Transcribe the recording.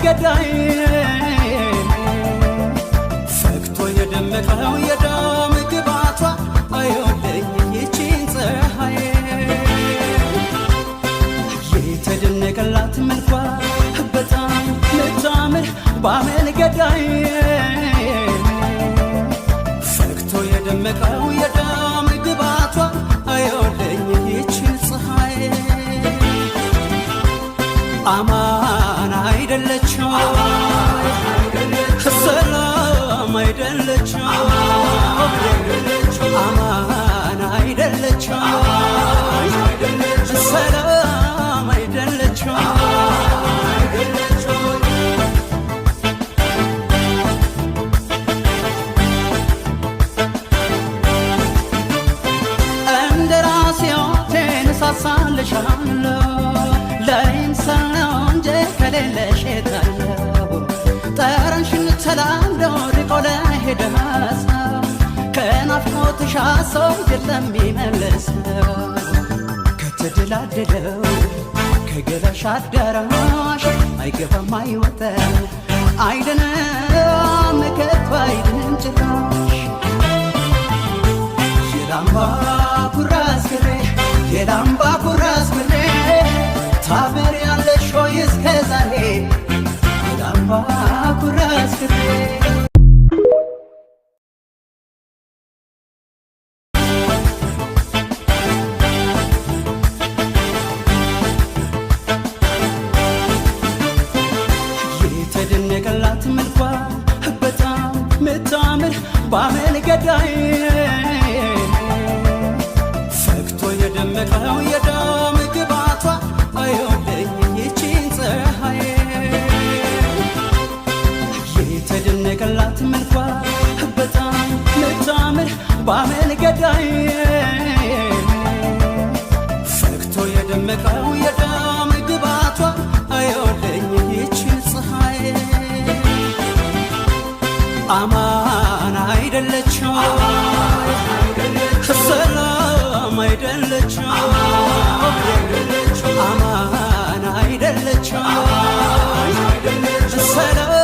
ገዳይ ፈክቶ የደመቀው የደም ግባቷ አይወደኝ ይቺን ፀሐይ የተደነቀላት መልኳ በጣም ልታምር ባመል ገዳይ ፈክቶ የደመቀው የደም ግባቷ አይወደኝ ይቺን ፀሐይ አማን አይደለችም ሰላም አይደለችም አማን አይደለችም ሰላም አይደለችም እንደራሴው ተነሳሳልሻለሁ ለኢንሳን እንጂ ከሌለሽ የታለው ጠረንሽን ተላምዶ ርቆ ለሄደ ሰው ከናፍቆትሽ ሰው የለም የሚመልሰው ከተደላደለው ከገላሽ አዳራሽ አይገባም አይወጣም አይደለም ከቶ አይድንም ጭራሽ የላምባ ኩራዝ ክሬ የላምባ ኩራዝ ክሬ ታበሪያለሽ ሆይ እስከ ዛሬ የላምባ ኩራዝ ክሬ የተደነቀላት መልኳ በጣም ምታምር ባመል ገዳይ ፈክቶ የደመቀው የደም ግባቷ አይወደኝ ይቺን ፀሐይ የተደነቀላት መልኳ በጣም ምታምር ባመል ገዳይ ፈክቶ የደመቀው የደም ግባቷ አይወደኝ ይቺን ፀሐይ አማን አይደለችም ሰላም አይደለችም አማን አይደለችም ሰላም